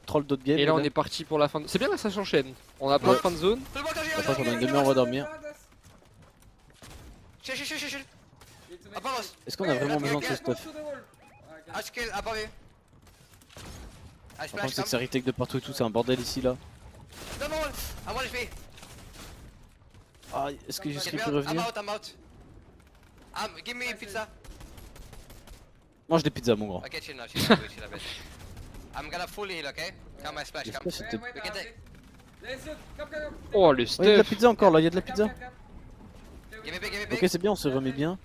troll d'autres games. Et là on est parti pour la fin de... C'est bien là ça s'enchaîne. On a plein de fin de zone. Après pendant une demi-heure on va dormir. Est-ce qu'on a vraiment besoin de ce stuff? Par contre c'est que ça retake de partout et tout, c'est un bordel ici là. Ah, est-ce que Yusri peut revenir? Mange des pizzas mon grand. Oh le Oh, y'a de la stuff. pizza encore là, y'a de la pizza. Ok c'est bien, on se remet bien.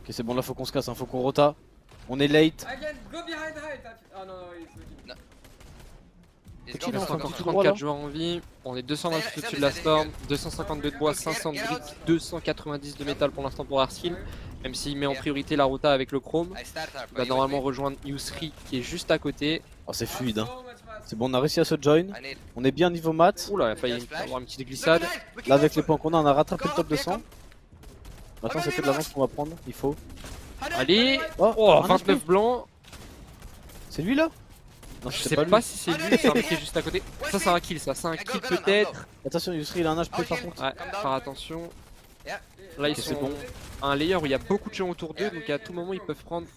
Ok c'est bon là faut qu'on se casse, hein. Faut qu'on rota. On est late. Il reste encore 34 joueurs en vie, on est 228 au-dessus de la storm, 252 de bois, 500 de briques, 290 de métal pour l'instant pour Arskill. Même s'il met en priorité la rota avec le chrome, il va normalement rejoindre Yusri qui est juste à côté. Oh c'est fluide hein. C'est bon on a réussi à se join. On est bien niveau maths. Oula il a failli avoir une petite glissade. Là avec les points qu'on a on a rattrapé le top 200. Maintenant c'est que de l'avance qu'on va prendre, il faut. Allez. Oh, Oh un 29 blancs. C'est lui là? Non Je c'est sais pas pas lui. si c'est lui, c'est un mec qui est juste à côté. Ça c'est un kill ça, c'est un kill peut-être. Attention Yusri il a un HP par contre. Ouais, faire attention. Là ils Ok, c'est sont bon. à un layer où il y a beaucoup de gens autour d'eux, donc à tout moment ils peuvent prendre.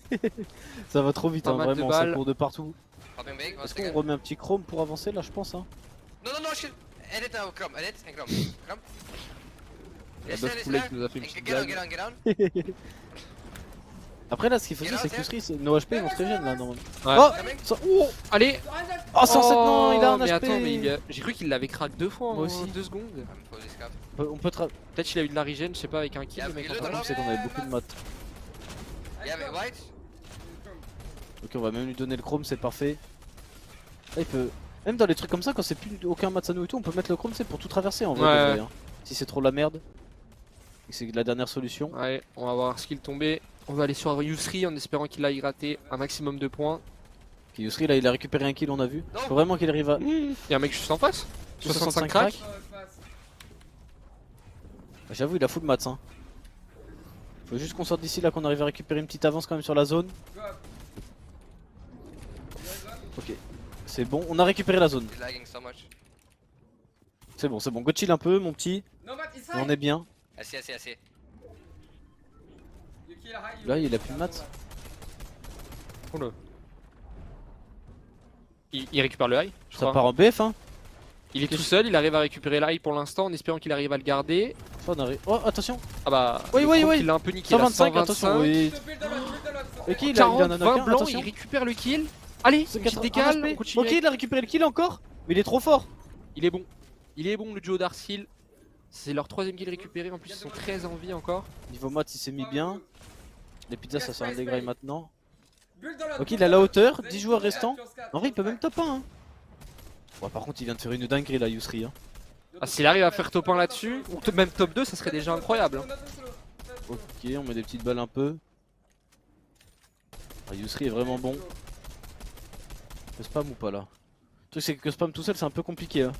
Ça va trop vite Pas hein, mal de vraiment, ça balles. court de partout. Est-ce qu'on remet un petit chrome pour avancer là je pense hein? La Buff Poulet qui nous a fait une petite blague. Après là ce qu'il faut dire c'est que Yusri nos HP ils vont se régénérer là normalement. Ouais. Oh, oh, Allez. oh 107 non il a un mais HP. attends, mais j'ai cru qu'il l'avait crack 2 fois Moi en aussi. 2 secondes. On peut Peut-être qu'il a eu de la regen, je sais pas, avec un kill le mec. Le problème c'est qu'on avait beaucoup de maths. Ok on va même lui donner le chrome c'est parfait. Là, il peut... Même dans les trucs comme ça quand c'est plus aucun match à nous et tout on peut mettre le chrome c'est pour tout traverser en vrai, Ouais. de vrai, hein. Si c'est trop la merde et que c'est la dernière solution. Ouais, on va voir skill tomber. On va aller sur Yusri en espérant qu'il aille gratter un maximum de points. Ok Yusri là il a récupéré un kill on a vu. Faut vraiment qu'il arrive à... Il y a un mec juste en face. 65 crack. crack. J'avoue il a full maths hein. Faut juste qu'on sorte d'ici là qu'on arrive à récupérer une petite avance quand même sur la zone. Ok. C'est bon, on a récupéré la zone. C'est bon, go chill un peu mon petit. Et on est bien. Là il a plus de maths. Oula. Il récupère le high, je Ça crois. part en BF hein. Il est tout seul, il arrive à récupérer l'high pour l'instant en espérant qu'il arrive à le garder. Ça, on arrive... Oh attention. Ah bah, Oui, le oui, groupe, oui. il l'a un peu niqué là, 125 attention oui. Et qui il a 40, un 20 knock-un, blancs, attention. il récupère le kill. Allez, C'est une petite 80 décale, HP. on continue. Ok il a récupéré le kill encore. Mais il est trop fort. Il est bon. Il est bon le duo d'Arskill. C'est leur 3ème kill récupéré, en plus ils sont 13 en vie encore. Niveau maths il s'est mis bien. Les pizzas ça sert un dégraille maintenant. Ok il a la hauteur, 10 joueurs restants. En vrai il peut même top 1 hein. Ouais, par contre il vient de faire une dinguerie là Yusri hein. Ah, s'il arrive à faire top 1 là-dessus, ou même top 2, ça serait déjà incroyable. Hein. Ok on met des petites balles un peu. Ah, Yusri est vraiment bon. Le spam ou pas là? Le truc c'est que spam tout seul c'est un peu compliqué hein.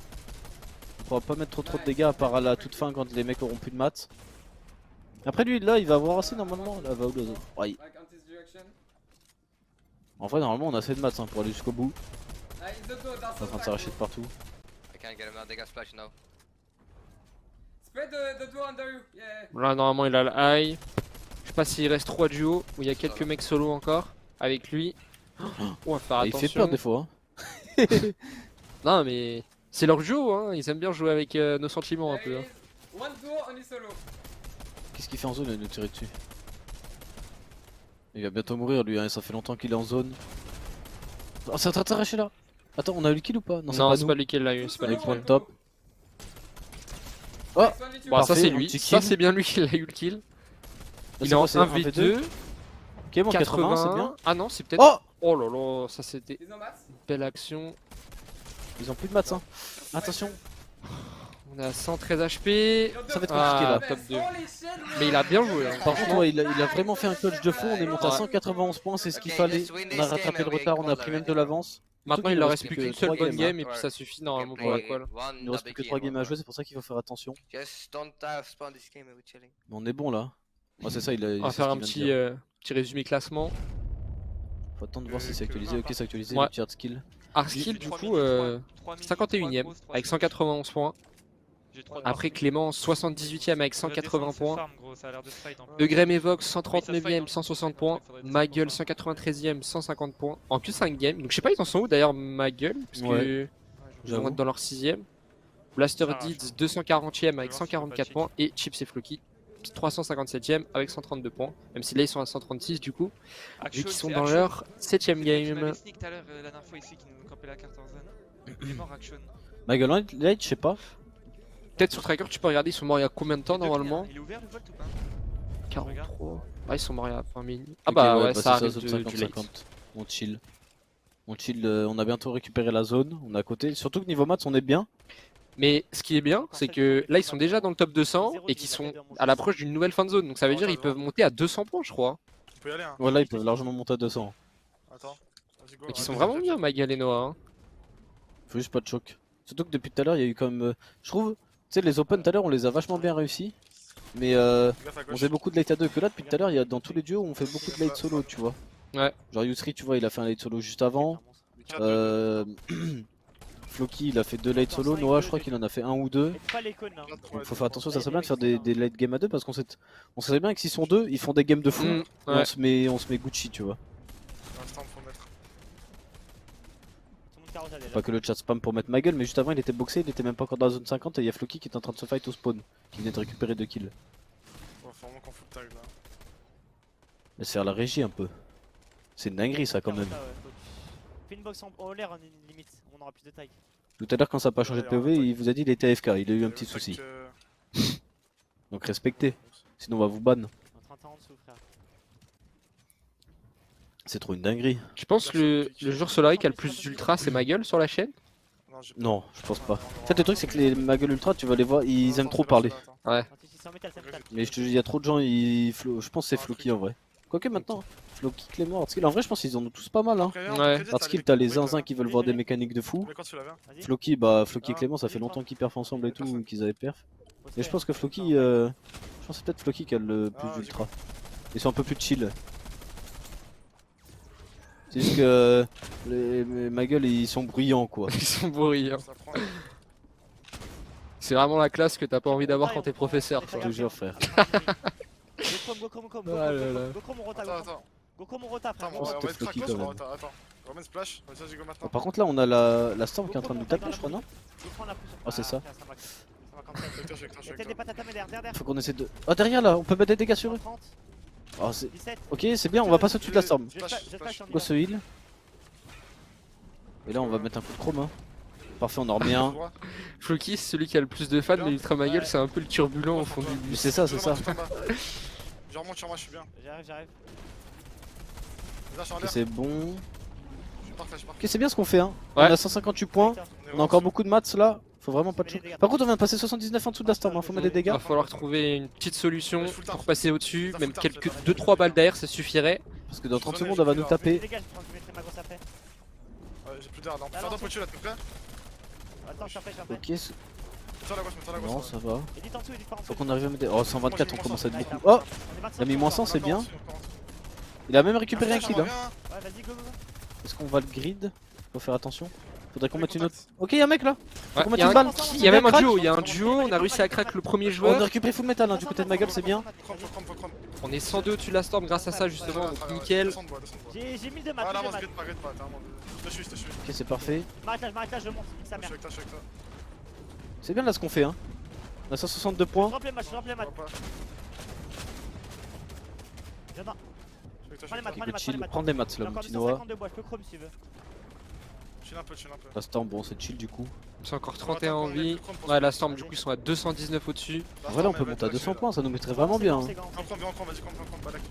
On pourra pas mettre trop de dégâts à part à la toute fin quand les mecs auront plus de maths. Après lui là il va avoir assez normalement. Là va où le zone. Ouais. En vrai normalement on a assez de maths hein, pour aller jusqu'au bout. On est en train de s'arracher de partout. Là normalement il a le high. Je sais pas s'il reste 3 duos, où il y a quelques mecs solo encore avec lui. On va faire Ah, il attention. fait peur des fois hein. Non mais c'est leur duo, hein. Ils aiment bien jouer avec nos sentiments un peu. Hein. Qu'est-ce qu'il fait en zone à nous tirer dessus? Il va bientôt mourir lui hein, ça fait longtemps qu'il est en zone. Oh c'est en train de s'arracher là. Attends on a eu le kill ou pas? Non, c'est nous. pas lui qui l'a eu, c'est pas lui. Les points de top. Oh Bon, ça Parfait, c'est un lui, petit ça kill. c'est bien lui qui l'a eu le kill. Il C'est est en quoi, c'est 1v2, Ok bon 80 c'est bien. Ah non, c'est peut-être. Oh Oh là là, ça c'était une belle action. Ils ont plus de maths hein. Attention. On est à 113 HP. Ça va être compliqué Ah, là. top 2. Mais il a bien joué. Hein. Par contre ouais, il a vraiment fait un clutch de fou. On est monté à Ouais. 191 points c'est ce qu'il fallait. On a rattrapé le retard, on a pris même de l'avance. Maintenant il qu'il leur nous reste plus que qu'une seule 3 bonne games, game et puis ça suffit normalement pour la qual. Il nous reste plus que 3 games à jouer c'est pour ça qu'il faut faire attention. Mais on est bon là. Oh, c'est ça, il a. On va faire un petit résumé classement. Faut attendre de voir si c'est actualisé. Ok, c'est actualisé. Ouais. Le tiers de skill. Arskill du coup 51ème avec 191 points. Après Clément 78ème avec 180 points. Egrem Evox 139ème 160 points. Magueule 193ème 150 points. En plus 5 games. Donc je sais pas ils en sont où d'ailleurs Magueule. Parce que ils vont être dans leur 6ème. Blaster Deeds 240ème avec 144 points. Et Chips et Floki 357ème avec 132 points. Même si là ils sont à 136 du coup. Vu qu'ils sont dans leur 7ème game. Michael Light, je sais pas. Peut-être sur Tracker tu peux regarder ils sont morts il y a combien de temps normalement. Il est ouvert le Volt ou pas 43. Ah ils sont morts il y a 20 minutes. Ah Ok, bah ouais c'est ça arrive zone du late. 50-50. On chill. On chill, on a bientôt récupéré la zone, on est à côté. Surtout que niveau maths on est bien. Mais ce qui est bien, c'est que là ils sont déjà dans le top 200 et qu'ils sont à l'approche d'une nouvelle fin de zone. Donc ça veut dire qu'ils peuvent monter à 200 points, je crois. On peut y aller, hein. Voilà, ils peuvent largement monter à 200. Attends. Vas-y, go. Et qui sont vraiment bien, Magal et Noah. Hein. Faut juste pas de choc. Surtout que depuis tout à l'heure, il y a eu quand même. Je trouve, tu sais, les open tout à l'heure, on les a vachement bien réussi. Mais Gaffe à on gauche. faisait beaucoup de late à 2. Que là, depuis tout à l'heure, il y a dans tous les duos, on fait beaucoup de late solo, tu vois. Ouais. Genre Yusri, tu vois, il a fait un late solo juste avant. Floki, il a fait 2 late solo. Noah, je crois qu'il en a fait 1 ou 2. Donc faut faire attention, ça serait bien de faire des late game à 2 parce qu'on sait bien que s'ils sont 2, ils font des games de fou. Et Ouais. on se met Gucci, tu vois. Instant, faut mettre. Pas que le chat spam pour mettre ma gueule, mais juste avant il était boxé, il était même pas encore dans la zone 50 et il y a Floki qui est en train de se fight au spawn, qui venait de récupérer 2 kills. Bon, faut vraiment qu'on fout le tag là. Laisse faire la régie un peu. C'est une dinguerie ça quand même. Fais une box en l'air, limite, on aura plus de taille. Tout à l'heure quand ça n'a pas changé de POV, il vous a dit il était AFK, il a eu un petit souci. Donc respectez, sinon on va vous ban. On est en train en dessous, frère. C'est trop une dinguerie. Je pense que le joueur Solari qui a le plus d'ultra, c'est Magal sur la chaîne. Non, je pense pas. En fait le truc c'est que les magueules ultra, tu vas les voir, ils aiment trop parler. Ouais. Mais je te dis, il y a trop de gens, je pense que c'est Floki en vrai. Quoique maintenant, Floki, Clément, Hardskill, en vrai je pense qu'ils en ont tous pas mal hein. Ouais. Hardskill, t'as les zinzins qui veulent voir des mécaniques de fou. Mais quand tu l'avais. Floki, bah Floki et Clément, ça fait longtemps qu'ils perfent ensemble et tout, qu'ils avaient perf. Mais je pense que Floki, je pense que c'est peut-être Floki qui a le plus d'ultra. Ils sont un peu plus chill. C'est juste que ma gueule, ils sont bruyants quoi. Ils sont bruyants. C'est vraiment la classe que t'as pas envie d'avoir quand t'es professeur. Je te jure frère. Go Ah là là. mon rota, Attends. Go mon rota, frère. Attends, pense on que va c'était mettre Floki, Krakos, quand on même. va- attends. On va mettre splash, comme ça j'y go maintenant. Par contre là on a la Storm qui est en train de nous taper je crois non. Ah, c'est ça. Je suis avec toi, Il y a peut-être des patates à mettre derrière. Faut qu'on essaie de... Oh derrière là, on peut mettre des dégâts sur eux. 30, Oh c'est... 17. Ok c'est bien, on va passer au-dessus de la Storm. Je flash, Go ce heal. Et là on va mettre un coup de chrome hein. Parfait, on en remet un. Floki, c'est celui qui a le plus de fans, mais Ultra Magal, c'est un peu le turbulent au fond du Mais bus. c'est ça, c'est ça. Je remonte sur moi, je suis bien. J'arrive. Là, je suis en Ok, l'air. c'est bon. Je pars, je pars. Ok c'est bien ce qu'on fait hein. Ouais. On a 158 points. On a encore beaucoup de maths là. Faut vraiment pas de choc. Par contre on vient de passer 79 en dessous de la Storm, hein. Faut mettre des dégâts. Va falloir trouver une petite solution pour passer au-dessus, même quelques 2-3 balles d'air, ça suffirait. Parce que dans 30 secondes elle va nous taper. Dégage, je mettrai ma grosse après. J'ai plus d'air là. On peut faire d'un au-dessus là, t'es prêt? Attends, je suis après. Ok, Mets-toi à la gauche, mets-toi à la non gauche. ça va. Edite en dessous, edite par en dessous. Faut qu'on arrive à mettre... Oh 124 on commence à être beaucoup. Oh il a mis moins 100 c'est bien. Il a même récupéré un kill hein. Ouais, vas-y, go. Est-ce qu'on va le grid? Faut faire attention. Faudrait qu'on mette une autre. Ok y'a un mec là. Ouais, qu'on y mette a une balle. il y a même un Crack. duo, il y a un duo, on a réussi à crack le premier On a joueur. récupéré full metal hein, du côté de ma gueule c'est bien. Chrome. On est 102 au-dessus de la Storm grâce à ça justement, donc nickel. Descends de bois. J'ai 1000 de Ah maths. là, avance, grade pas, t'es vraiment. Je te suis. Ok c'est parfait. M'arrête là, je monte. Nique sa Je mère. suis avec toi. C'est bien là ce qu'on fait hein. On a 162 points. Je remplis les maths. J'adore. Prends les maths, Écoute chill, prends des maths J'ai là mon encore petit Noah. 252 bois, je peux chrome si tu veux. Chill un peu. La Storm bon c'est chill du coup. C'est encore 31 en vie. Ouais, la Storm du coup ils sont à 219 au-dessus. En vrai là on peut monter à 200 points, ça nous mettrait vraiment bien hein. Viens en chrome, vas-y, chrome.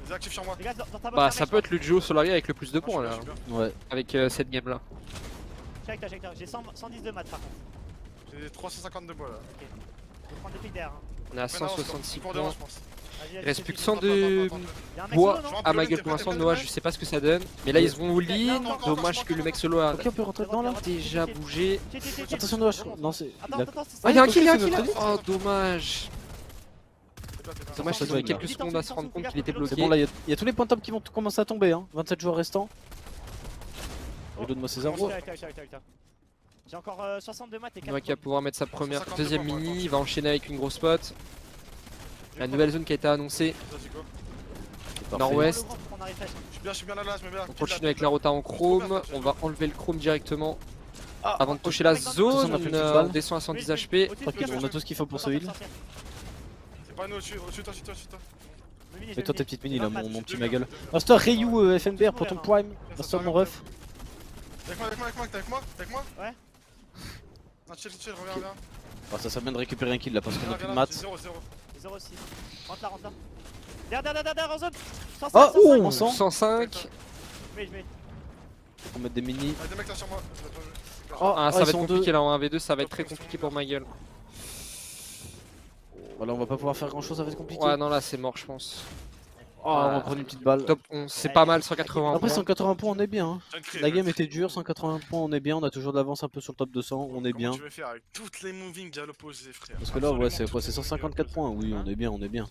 Désactive sur moi. Les gars, dans ta box, Bah ça peut être le duo Solari avec le plus de points là, Ouais. avec cette game là. Check, j'ai 110 de maths par contre. J'ai 350 de bois là. Je vais prendre des pics derrière. On est à 166 points. je pense. Il reste plus que 100 de bois à ma gueule pour l'instant. Noah, je sais pas ce que ça donne. Mais là ils vont au lean. Dommage que le mec solo a Ok on peut rentrer dedans là. déjà bougé. Attention Noah, non c'est... Attends, Ah, y'a un kill, Ok, c'est notre Oh, dommage. là, t'es Dommage, ça ils ont doit mis être quelques là. secondes à se rendre compte qu'il était C'est bloqué. bon, là, il y a tous les points top qui vont commencer à tomber. Hein. 27 joueurs restants. Redonne-moi ces J'ai armes. encore 62 maths et 4 Noah qui va pouvoir mettre sa deuxième 152 mini, il va enchaîner avec une grosse spot. La nouvelle zone qui a été annoncée, Vas-y, go. Parfait. nord-ouest. Je suis bien là, je me mets là. On continue avec la rota en chrome, on va enlever le chrome directement Ah, avant de toucher la zone. on a fait une petite On balle. descend à 110 HP. Tranquille, on a tout ce qu'il faut pour ce heal. C'est pas nous, au-dessus, toi. Mets-toi tes petites mini là, mon petit ma gueule. Master Ryu FNBR pour ton prime. Master mon ref. T'es avec moi Ouais. Non, chill, reviens. Ah, ça sert bien de récupérer un kill là parce qu'on a plus de maths. 0. 0 aussi. Rentre là. Derrière en zone. Ah, ouh, on 105. sent. 105. Je mets. On va mettre des mini. Des mecs là sur moi. Je l'ai pas vu. Oh, Ah, ça ils va être sont compliqué deux. là en 1v2, ça va être très compliqué pour ma gueule. Voilà, on va pas pouvoir faire grand chose, ça va être compliqué. Ouais, non, là c'est mort, je pense. Oh, on va prendre une petite balle. Top 11, c'est pas mal, 180 Après points. 180 points, on est bien. Hein. Je viens de créer, La je game viens de était créer. dure, 180 points, on est bien. On a toujours de l'avance un peu sur le top 200, on est bien. Comment tu veux faire avec toutes les moving à l'opposé, frère? Parce que là, ouais, c'est quoi, c'est 154 points. Oui, on est bien, on est bien.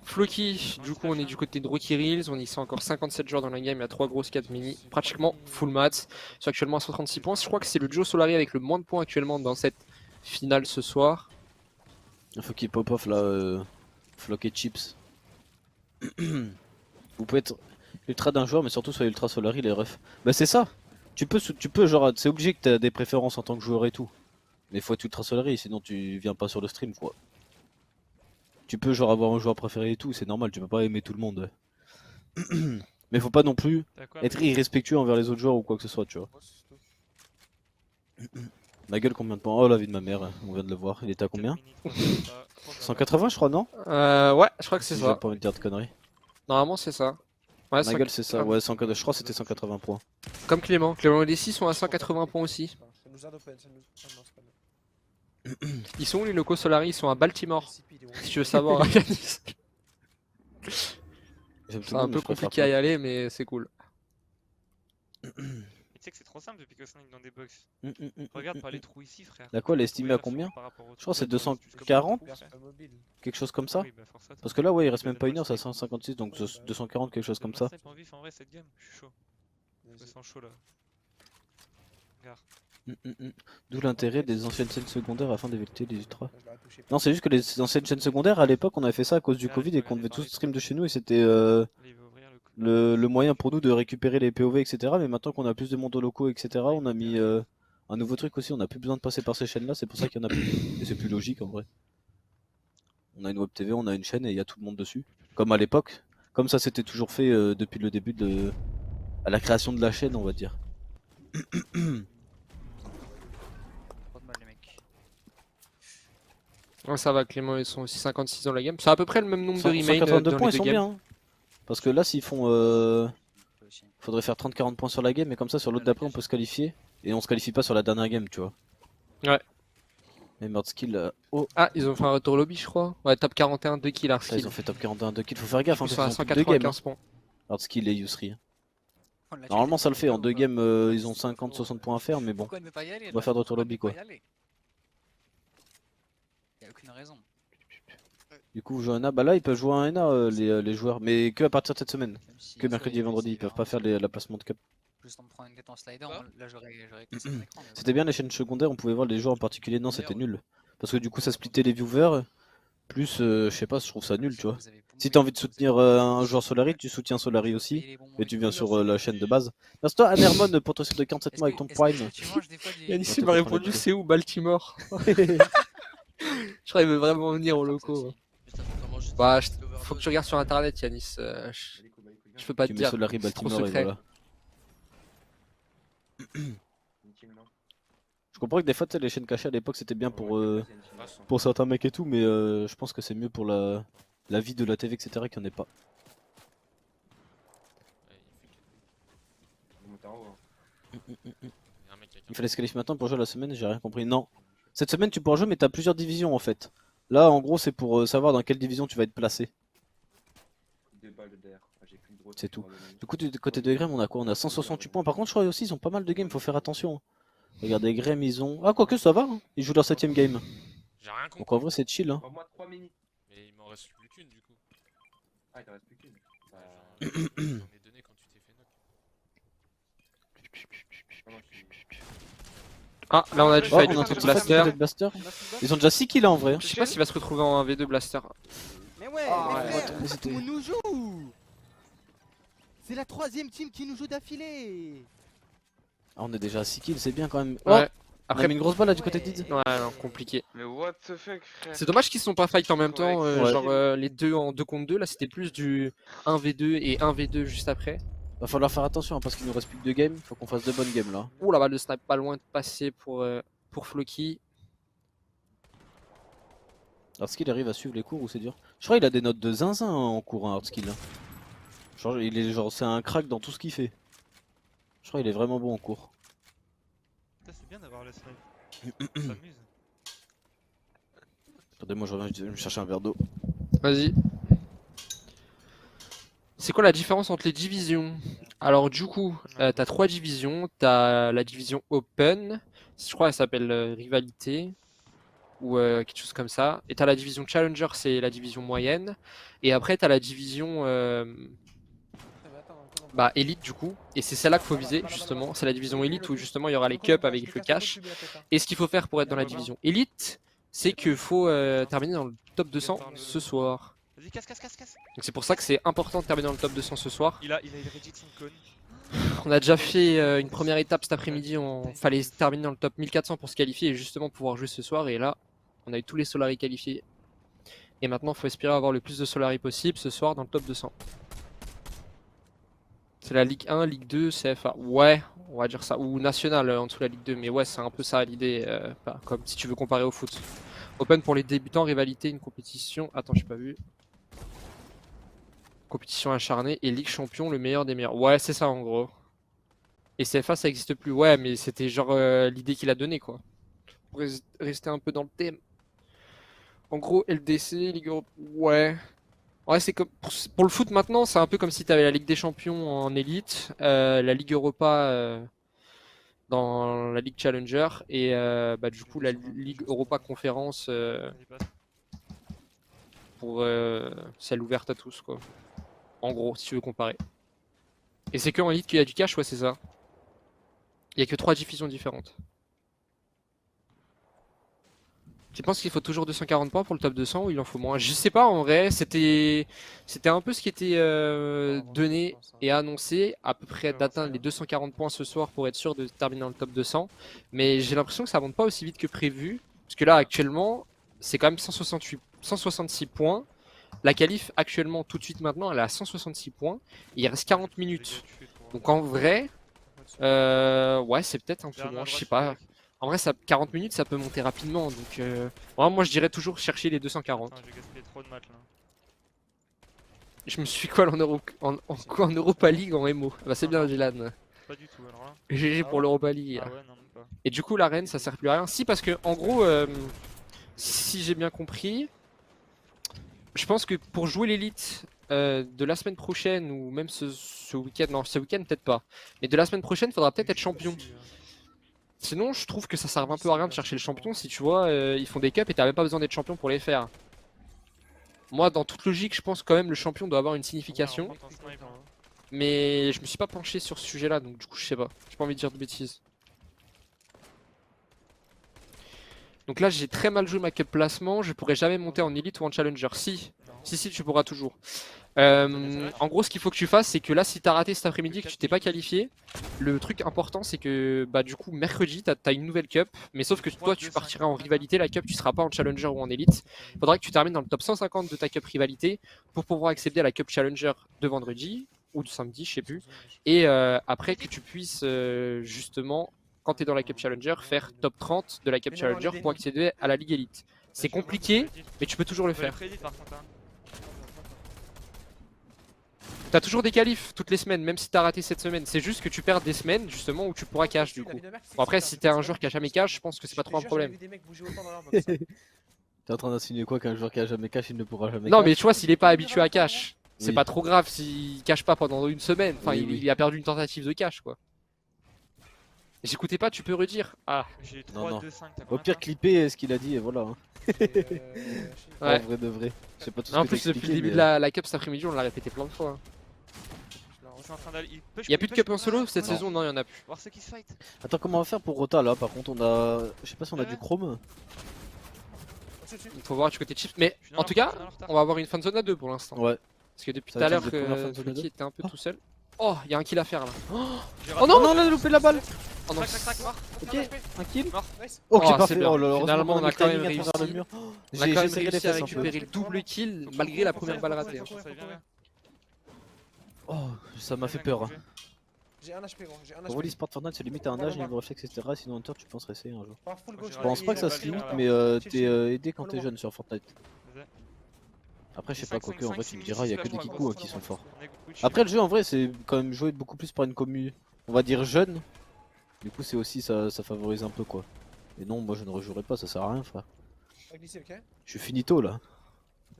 Floki, du coup on est du côté de Rookie Reels, on y sent encore 57 joueurs dans la game, il y a 3 grosses 4 mini, pratiquement full mats. Ils sont actuellement à 136 points, je crois que c'est le Joe Solari avec le moins de points actuellement dans cette finale ce soir. Il faut qu'il pop off là, Flock et Chips. Vous pouvez être ultra d'un joueur, mais surtout soyez ultra Solari les refs. Bah c'est ça. Tu peux genre, c'est obligé que t'aies des préférences en tant que joueur et tout. Mais faut être ultra Solari, sinon tu viens pas sur le stream quoi. Tu peux genre avoir un joueur préféré et tout, c'est normal, tu peux pas aimer tout le monde. Mais faut pas non plus être irrespectueux envers les autres joueurs ou quoi que ce soit, tu vois. Ma gueule, combien de points? Oh la vie de ma mère, on vient de le voir. Il était à combien? 180 je crois, non? Ouais, je crois que c'est Si ça. j'ai pas envie de dire de conneries. Normalement c'est ça. Ouais, Ma gueule c'est ça, ouais, 180, je crois que c'était 180 points. Comme Clément et les 6 sont à 180 points aussi. Ils sont où les locaux Solari? Ils sont à Baltimore. Si tu veux savoir, Yanis. J'aime tout C'est le un monde, mais peu je préfère compliqué à y aller, mais c'est cool. Tu sais que c'est trop simple depuis que Snake dans des box. pas. Regarde par les trous ici, frère. La quoi, elle est estimée à combien? Je crois que c'est 240, quelque chose comme ça. Parce que là, ouais, il reste même pas une heure, c'est à 156, donc 240, quelque chose comme ça. En vrai, cette game, je suis chaud. Je me sens chaud là. D'où l'intérêt des anciennes chaînes secondaires afin d'éviter les ultras. Non, c'est juste que les anciennes chaînes secondaires, à l'époque, on avait fait ça à cause du Covid et qu'on devait tous stream de chez nous et c'était le moyen pour nous de récupérer les POV, etc. Mais maintenant qu'on a plus de monde aux locaux, etc., on a mis un nouveau truc aussi, on n'a plus besoin de passer par ces chaînes-là, c'est pour ça qu'il y en a plus. Et c'est plus logique en vrai. On a une web TV, on a une chaîne et il y a tout le monde dessus. Comme à l'époque, comme ça s'était toujours fait depuis le début à la création de la chaîne, on va dire. Ouais, ça va, Clément, ils sont aussi 56 dans la game. C'est à peu près le même nombre de remains 182 dans points, les ils deux sont games. bien. Hein. Parce que là, s'ils font. Faudrait faire 30-40 points sur la game, mais comme ça, sur l'autre d'après, on peut se qualifier. Et on se qualifie pas sur la dernière game, tu vois. Ouais. Mais Murd Skill. Oh, Ah, ils ont fait un retour lobby, je crois. Ouais, top 41, 2 kills, ça, Arskill. ils ont fait top 41 2 kills. Faut faire gaffe, hein, Ils parce sont à qu'ils ont plus de deux games. 195 points. Murd Skill et Yusri. Normalement, ça le fait. En 2 games, ils ont 50-60 points à faire, mais bon. Pourquoi ne pas y aller On va faire de retour lobby, quoi. Y'a aucune raison. Du coup, jouer un A, bah là, ils peuvent jouer un NA, les joueurs. Mais que à partir de cette semaine. Même si Que soit mercredi et vendredi, ils peuvent pas faire la placement de cap. Plus en me prendre une tête en slider, là j'aurais cassé mon écran. mais C'était bien les chaînes secondaires, on pouvait voir les joueurs en particulier. Non, c'était nul. Parce que du coup, ça splittait les viewers. Plus, je sais pas, je trouve ça nul, tu vois. vous avez Si t'as envie de soutenir un joueur Solari, tu soutiens Solari aussi. payé les bonbons Et tu viens tout. sur la chaîne de base. Merci toi, Anermon, potentiel de 47 mois avec ton prime. Est-ce que tu manges des fois des... Yanis, Attends, il m'a attends, répondu attends. c'est où Baltimore. Je crois qu'il veut vraiment venir au locaux. hein. Bah, faut que tu regardes sur internet, Yanis. Je peux pas Tu te mets dire. Solari C'est trop Baltimore et secret. voilà. Je comprends que des fois, tu sais, les chaînes cachées à l'époque c'était bien pour certains mecs et tout, mais je pense que c'est mieux pour la vie de la TV, etc. qu'il n'y en ait pas. Il fallait se qualifier maintenant pour jouer la semaine, j'ai rien compris. Non. Cette semaine tu pourras jouer, mais t'as plusieurs divisions en fait. Là, en gros, c'est pour savoir dans quelle division tu vas être placé. C'est tout. Du coup, du côté de Grême, on a quoi? On a 168 points. Par contre, je crois aussi, ils ont pas mal de games, faut faire attention. Regardez, Grême, ils ont. Ah, quoique, ça va, hein. Ils jouent leur 7ème game. J'ai rien compris. Donc en vrai, c'est chill. Hein. Mais il m'en reste qu'une du coup. Ah, il t'en reste plus qu'une. Bah, j'en ai donné quand tu t'es fait knock. Ah, là on a du Oh, fight on du a côté un de petit Blaster. Blaster. Ils ont déjà 6 kills en vrai. Je sais pas s'il va se retrouver en 1v2 Blaster. Mais ouais, Ah, mais ouais, frère, attends, mais tout le monde nous joue. C'est la 3ème team qui nous joue d'affilée. Ah, on est déjà à 6 kills, c'est bien quand même. Ouais. On a mis une grosse balle là du côté de Did. Ouais, non, compliqué. Mais what the fuck, frère. C'est dommage qu'ils se sont pas fight en même temps, Ouais. genre les deux en 2 contre 2, là c'était plus du 1v2 et 1v2 juste après. Va falloir faire attention hein, parce qu'il nous reste plus que 2 games, faut qu'on fasse de bonnes games là. Ouh la balle de snipe pas loin de passer pour Floki. Hardskill arrive à suivre les cours ou c'est dur? Je crois qu'il a des notes de zinzin en cours, hein, Hardskill. Genre, il est genre, c'est un crack dans tout ce qu'il fait. Je crois qu'il est vraiment bon en cours. Putain, c'est bien d'avoir le snipe. On s'amuse. Attendez-moi, je reviens, je vais me chercher un verre d'eau. Vas-y. C'est quoi la différence entre les divisions? Alors du coup, t'as 3 divisions. T'as la division Open, je crois qu'elle s'appelle Rivalité, ou quelque chose comme ça. Et t'as la division Challenger, c'est la division moyenne. Et après t'as la division Elite du coup. Et c'est celle-là qu'il faut viser justement. C'est la division Elite où justement il y aura les cups avec le cash. Et ce qu'il faut faire pour être dans la division Elite, c'est qu'il faut terminer dans le top 200 ce soir. Vas-y, casse. Donc c'est pour ça que c'est important de terminer dans le top 200 ce soir. Il a Regit son cône. On a déjà fait une première étape cet après-midi, on fallait terminer dans le top 1400 pour se qualifier et justement pouvoir jouer ce soir. Et là, on a eu tous les Solari qualifiés. Et maintenant, il faut espérer avoir le plus de Solari possible ce soir dans le top 200. C'est la Ligue 1, Ligue 2, CFA. Ouais, on va dire ça. Ou National en dessous de la Ligue 2. Mais ouais, c'est un peu ça l'idée, comme si tu veux comparer au foot. Open pour les débutants, rivalité, une compétition. Attends, j'ai pas vu. Compétition acharnée et Ligue Champion, le meilleur des meilleurs. Ouais, c'est ça en gros. Et CFA, ça existe plus. Ouais, mais c'était genre l'idée qu'il a donnée quoi. Pour rester un peu dans le thème. En gros, LDC, Ligue Europe. Ouais. Ouais, c'est comme. Pour le foot maintenant, c'est un peu comme si tu avais la Ligue des Champions en élite, la Ligue Europa dans la Ligue Challenger et du coup la Ligue Europa Conférence pour celle ouverte à tous quoi. En gros, si tu veux comparer. Et c'est que en élite qu'il y a du cash, ouais, c'est ça. Il y a que 3 divisions différentes. Tu penses qu'il faut toujours 240 points pour le top 200 ou il en faut moins? Je sais pas en vrai, c'était un peu ce qui était donné et annoncé, à peu près d'atteindre les 240 points ce soir pour être sûr de terminer dans le top 200. Mais j'ai l'impression que ça monte pas aussi vite que prévu, parce que là actuellement c'est quand même 166 points. La qualif actuellement tout de suite maintenant elle est à 166 points, il reste 40 minutes. Donc en vrai, ouais c'est peut-être un peu moins, je sais pas. En vrai, 40 minutes, ça peut monter rapidement. Donc, moi, je dirais toujours chercher les 240. J'ai gaspillé trop de matchs là. Je me suis quoi en Europa League en MO. Bah, c'est bien, Gilan. Pas du tout, alors là. GG pour l'Europa League. Ah ouais, non, même pas. Et du coup, l'arène, ça sert plus à rien. Si, parce que, en gros, si j'ai bien compris, je pense que pour jouer l'élite de la semaine prochaine, ou même ce week-end, non, ce week-end, peut-être pas. Mais de la semaine prochaine, il faudra peut-être être champion. Sinon, je trouve que ça sert un peu à rien de chercher le champion si tu vois, ils font des cups et t'as même pas besoin d'être champion pour les faire. Moi, dans toute logique, je pense quand même le champion doit avoir une signification. Mais je me suis pas penché sur ce sujet-là, donc du coup, je sais pas. J'ai pas envie de dire de bêtises. Donc là, j'ai très mal joué ma cup placement. Je pourrais jamais monter en élite ou en challenger. Si, tu pourras toujours. En gros, ce qu'il faut que tu fasses, c'est que là, si t'as raté cet après-midi, que tu t'es pas qualifié, le truc important, c'est que du coup, mercredi, t'as une nouvelle cup, mais sauf que toi, tu partiras en rivalité. La cup, tu seras pas en challenger ou en élite. Il faudra que tu termines dans le top 150 de ta cup rivalité pour pouvoir accéder à la cup challenger de vendredi ou de samedi, je sais plus. Et après, que tu puisses justement, quand tu es dans la cup challenger, faire top 30 de la cup challenger pour accéder à la ligue élite. C'est compliqué, mais tu peux toujours le faire. T'as toujours des qualifs toutes les semaines, même si t'as raté cette semaine. C'est juste que tu perds des semaines justement où tu pourras cash du coup. Bon, après, si t'es un joueur qui a jamais cash, je pense que c'est pas trop un problème. T'es en train d'insinuer quoi qu'un joueur qui a jamais cash, il ne pourra jamais Non, cash? mais tu vois, s'il est pas habitué à cash, c'est Oui. pas trop grave s'il cache pas pendant une semaine. Enfin, Oui, il oui. a perdu une tentative de cash quoi. J'écoutais pas, tu peux redire. Ah, J'ai Non, 3, non. 2, 5, t'as Au combien pire, toi clipper ce qu'il a dit et voilà. Hein. ouais. En vrai de vrai. Je sais pas tout ce En que plus, t'as depuis le expliqué, début mais, de la cup cet après-midi, on l'a répété plein de fois. Hein. On est en train d'aller. Y'a plus de cup en solo cette Non. saison? Non, y'en a plus. Voir ceux qui se fight. Attends, comment on va faire pour Rota là? Par contre, on a. Je sais pas si on a du chrome. Il faut voir du côté chips. Mais Je suis dans en leur tout retard, cas, je suis dans leur retard. on va avoir une fanzone à 2 pour l'instant. Ouais. Parce que depuis Ça tout à va être l'heure une des premières que fanzones à Floki deux. était un peu tout seul. Oh, y'a un kill à faire là. J'ai Oh raté. non, non, on a loupé la balle! Oh non. Crac, crac, crac, mort. Ok, un kill. Mort. Ok, Oh, c'est parfait. bien. Oh là là, Finalement, heureusement on a mis le quand même timing à travers réussi. le mur. On a J'ai quand même serré les réussi à fesses un peu. récupérer le double kill malgré la première balle ratée. Hein. Ça y vient. Oh, ça m'a fait peur. Hein. J'ai un HP gros, j'ai un En vrai, HP. l'e-sport Fortnite se limite à un âge, niveau réflexe, etc. Sinon, Hunter, tu penses essayer un jour. Par full gauche, Je pense pas que ça se limite, mais t'es aidé quand t'es jeune sur Fortnite. Après, je sais pas, quoique, en vrai, tu me diras, il y a que des Kikou hein, qui sont forts. Après, le jeu, en vrai, c'est quand même joué beaucoup plus par une commu, on va dire jeune. Du coup, c'est aussi, ça favorise un peu quoi. Et non, moi, je ne rejouerai pas, ça sert à rien, frère. Je suis finito là.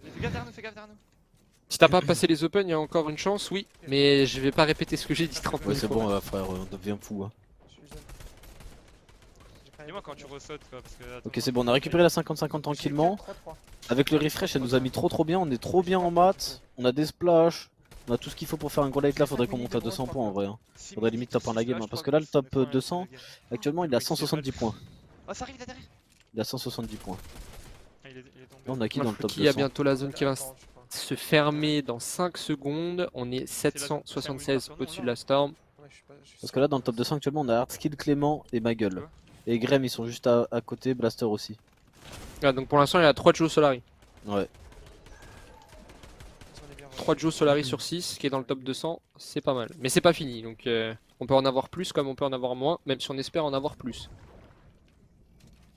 Fais gaffe derrière nous, fais gaffe derrière nous. Si t'as pas passé les open, il y a encore une chance, oui. Mais je vais pas répéter ce que j'ai dit 30 Ouais, 000 c'est fois. bon, frère, on devient fou. Hein. Dis-moi quand tu ressautes quoi. Parce que, attends, Ok, c'est bon, on a récupéré la 50-50 tranquillement. Avec le refresh, ça nous a mis trop bien. On est trop bien en maths. On a des splashs. On a tout ce qu'il faut pour faire un gros light là. Faudrait qu'on monte à 200 points en vrai. Hein. Faudrait limite top 1 la game. Hein, parce que là, le top 200, actuellement, il est à 170 points. Oh, ça arrive là derrière. Il a 170 points. Ah, il est tombé. Là, on a qui dans le top Floki, il y a 200? bientôt la zone qui va se fermer dans 5 secondes. On est 776 au-dessus de la storm. Parce que là, dans le top 200, actuellement, on a Hardskill, Clément et ma gueule. Et Grem, ils sont juste à côté. Blaster aussi. Ah, donc pour l'instant, il y a 3 Joe Solari. Ouais. 3 Joe Solari sur 6 qui est dans le top 200, c'est pas mal. Mais c'est pas fini, donc on peut en avoir plus comme on peut en avoir moins, même si on espère en avoir plus.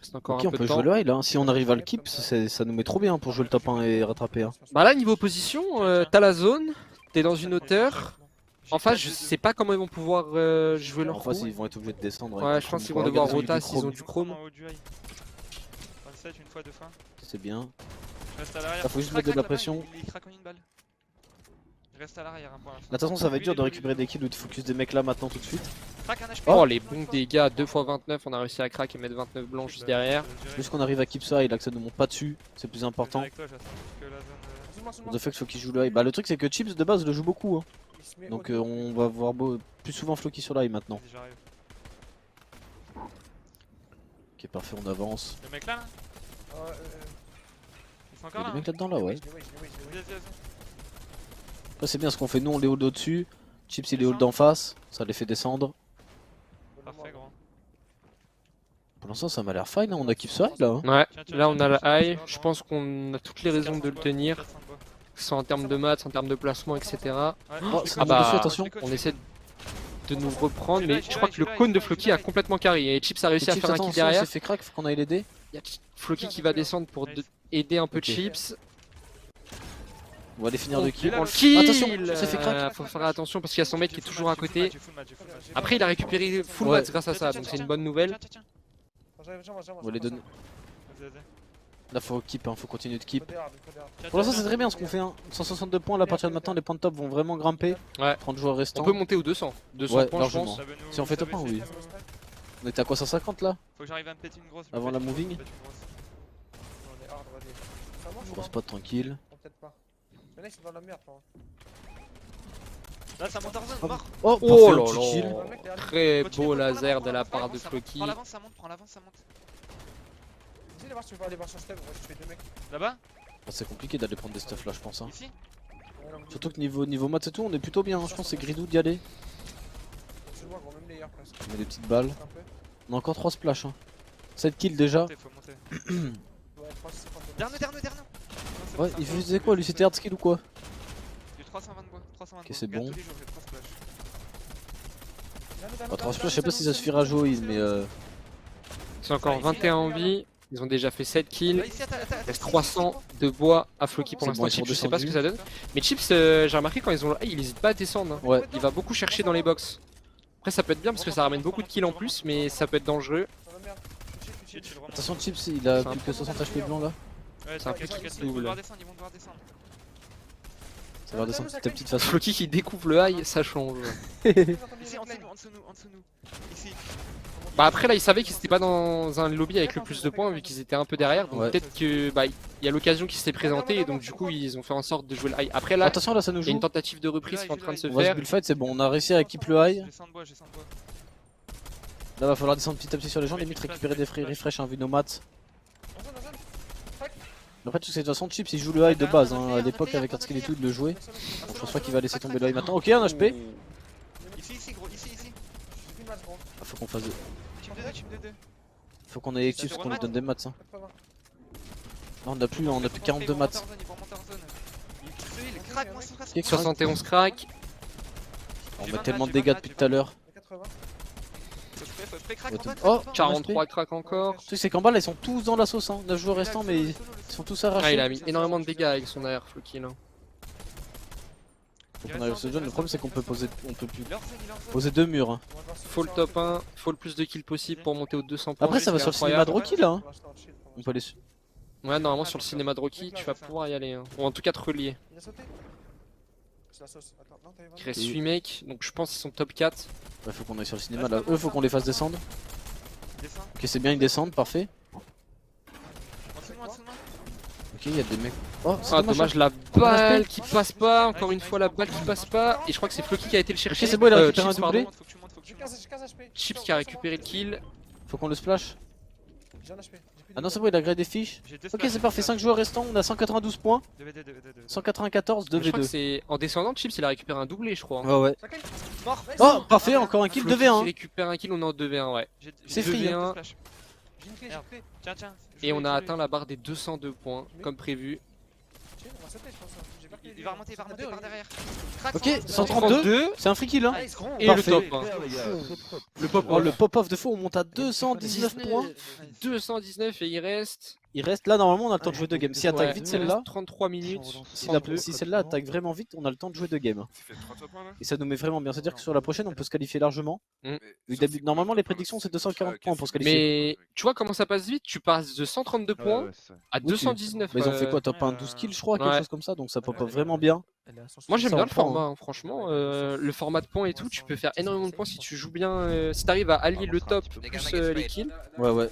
C'est encore Ok, un on peu peut de temps. jouer le high là. Hein. Si on arrive à le keep, ça nous met trop bien pour jouer le top 1 et rattraper. Hein. Bah là, niveau position, t'as la zone, t'es dans une hauteur. En face, je sais pas comment ils vont pouvoir jouer leur En face, coup. ils vont être obligés de descendre. Ouais, je pense qu'ils vont devoir rota s'ils ont du chrome. 27, une fois de fin. C'est bien. Je reste à l'arrière. Là, faut juste Crac, mettre de la crac, là-bas, pression. Il craque en une balle. Je reste à l'arrière hein, pour l'instant. De toute façon, ça va être dur de récupérer des kills ou de focus des mecs là maintenant tout de suite. Crac, un HP. Oh, les bons dégâts, 2 x 29, on a réussi à crack et mettre 29 blancs juste derrière. Juste qu'on arrive à keep ça et là que ça nous monte pas dessus, c'est plus important. Avec toi, j'attends que la zone. The fuck, faut qu'il joue le high. Bah, le truc, c'est que Chips de base le joue beaucoup. Hein. Donc, on va voir plus souvent Floki sur le high maintenant. Vas-y, j'arrive. Ok, parfait, on avance. Le mec là Ils sont Il y encore a là. des mecs là-dedans là, ouais. Vas-y, vas-y. Après, c'est bien ce qu'on fait. Nous, on les hold au-dessus. Chips, il les hold d'en face. Ça les fait descendre. Parfait, gros. Pour l'instant, ça m'a l'air fine. Hein. On a keep ça là. Hein. Ouais, Tiens, là on a la tiens, high, tiens, je tiens, pense qu'on a toutes les raisons de le tenir, que ce soit en termes de maths, en termes de placement, etc. Oh, ça Ah monte bah, dessus, attention. On essaie de nous reprendre, mais je crois que le cône de Floki a complètement carry et Chips a réussi à Chips, faire un attends, kill si on derrière. s'est fait crack, faut qu'on aille l'aider. Il y a Floki qui va descendre pour aider un peu Ok. Chips. On va les finir de kill. Kill Attention, on s'est fait crack. Faut faire attention parce qu'il y a son mec qui est toujours à côté. J'ai full match. Après il a récupéré full Ouais. match grâce à ça, donc c'est une bonne nouvelle. On va les donner. Là, faut keep, hein. Faut continuer de keep. Pour Pour l'instant, c'est très bien ce qu'on fait. Hein. 162 points. Là, à partir de maintenant, les points de top vont vraiment grimper. Ouais. 30 joueurs On restants. peut monter aux 200. 200 Ouais, points je largement. pense. Si on fait top 1, oui. On était à quoi, 150 là? Faut que j'arrive à me péter une grosse. Avant la moving. Je me pète une grosse. Gros spot tranquille. Là, ça monte en zone, mort. Oh, Oh parfait, là un petit kill. là. Très beau laser de la part de Floki. Prends l'avance, ça monte, prends l'avance, ça monte. Là-bas Ah, c'est compliqué d'aller prendre des stuff là, je pense. Hein. Ici Surtout que niveau maths et tout, on est plutôt bien. Hein. Je pense que c'est Gridou d'y aller. On met des petites balles. On a encore 3 splash. Hein. 7 kills déjà. Faut monter. Dernier. Ouais, il faisait quoi lui? C'était hard skill ou quoi? Du 320 de bois, 320 de Ok, bois. c'est Regarde bon. tous les jours, j'ai 3 splash. Oh, 3 splash, je sais pas si ça suffira à jouer, mais C'est encore 21 en vie. Ils ont déjà fait 7 kills. Là, ici, attends, Il reste 300 de bois à Floki pour C'est l'instant. bon, ils sont Chips, je sais pas ce que ça donne. Mais Chips, j'ai remarqué quand ils ont le high, il hésite pas à descendre. Hein. ouais. Il va beaucoup chercher dans les box. Après, ça peut être bien parce que ça ramène beaucoup de kills en plus, mais ça peut être dangereux. Attention, Chips, il a plus que 60 HP blanc là. Ouais, c'est un t'inquiète, peu t'inquiète, qui ils vont double. devoir descendre, ils vont devoir descendre. Ça va descendre petit à petit de façon. Floki qui découvre le high, ça change. Ici, en dessous nous, en dessous nous, en dessous nous. Ici. Bah après là ils savaient qu'ils étaient pas dans un lobby avec le plus de points vu qu'ils étaient un peu derrière, donc Ouais. peut-être que bah il y a l'occasion qui s'est présentée et donc du coup ils ont fait en sorte de jouer le high. Après là Attention là ça nous il y a joue. une tentative de reprise qui est en train de se On va se faire. bullfight, c'est bon, on a réussi à keep le high. J'ai 100 de bois, j'ai 100 de bois. Là va falloir descendre petit à petit sur les gens, limite récupérer des free refresh hein, vu nos maths. En zone. Après tu sais de toute façon Chips il joue le high de base hein, à l'époque avec Artskill et tout il le jouait. Donc je pense pas qu'il va laisser tomber le high maintenant. Ok un HP. Ici, gros, ici. J'ai plus de match, gros. Ah, faut qu'on fasse. Team 2, team 2. Faut qu'on ait Chips qu'on lui donne des maths hein. 80. Non on a plus 42 maths. Ils vont monter en zone. Il craque, moi, c'est Ok, sur 71 crack. On met tellement de dégâts depuis tout à l'heure. 80. Faut spray crack en bas. Oh 43 crack encore. Le truc c'est qu'en bas là ils sont tous dans la sauce hein. 9 joueurs restants mais ils sont tous Ah, il arrachés. a mis énormément de dégâts avec son AR Floki là. Donc on arrive ce zone, le problème c'est qu'on peut poser. On peut plus Il leur zone. poser 2 murs hein. On va voir si Faut le ça top va 1, faut le plus de kills possible pour monter aux 200 points. Après ça va c'est sur le cinéma incroyable. de Rocky là hein. Pour l'instant, chill, pour On peut aller. Ouais normalement sur le cinéma de Rocky tu vas pouvoir y aller hein. Ou en tout cas te relier. Il a sauté. C'est la sauce. Attends, non, t'as Il évadé. reste 8 mecs, donc je pense qu'ils sont top 4. Ouais, faut qu'on aille sur le cinéma là. Eux faut qu'on les fasse descendre. Descends. Ok c'est bien ils descendent, parfait. En dessous de moi. Ok il y a des mecs. Oh c'est Ah dommage. dommage la balle qui passe pas, encore une fois la balle qui passe pas. Et je crois que c'est Floki qui a été le chercher. Ok, c'est bon, il a récupéré Chips, un doublé. pardon. Faut que tu montes, faut que tu J'ai montes. 15 HP. Chips qui a récupéré le kill. Faut qu'on le splash. J'ai un HP. J'ai plus Ah de non c'est bon il a gré des fiches. J'ai deux Ok splash, c'est parfait, 5 joueurs restants, on a 192 points, 2v2. 194, Je crois que 2v2. c'est en descendant Chips il a récupéré un doublé je crois. Ouais ouais. Ça kill. Mort. Oh parfait, encore un kill Floki 2v1. qui récupère un kill, on est en 2v1 ouais. C'est free, J'ai hein. deux splash. J'ai une clé, j'ai une clé. Tiens. Et on a atteint la barre des 202 points comme prévu. Chill, on va sauter, je pense. hein. J'ai pas Il va remonter par derrière. Ok 132, c'est un free kill hein. Et Parfait. le top 1. Le pop Oh le pop-off de faux on monte à 219 points. 219 et il reste. Il reste là normalement on a le temps de jouer 2 games. Si attaque Ouais, vite il celle-là, reste 33 minutes. si celle-là attaque vraiment vite, on a le temps de jouer 2 games. Ça fait 3 points là. Et ça nous met vraiment bien, c'est-à-dire que sur la prochaine on peut se qualifier largement. Vu que normalement les prédictions c'est 240 points pour se qualifier. Mais tu vois comment ça passe vite, tu passes de 132 points à 219. Mais ils ont fait quoi, top 1 12 kills je crois, quelque Ouais. chose comme ça, donc ça pop up vraiment bien. Moi j'aime Ça, bien on le prend, format, hein, franchement. Le format de points et tout, tu peux faire énormément de points si tu joues bien. Si t'arrives à allier le top plus les kills. Ouais ouais.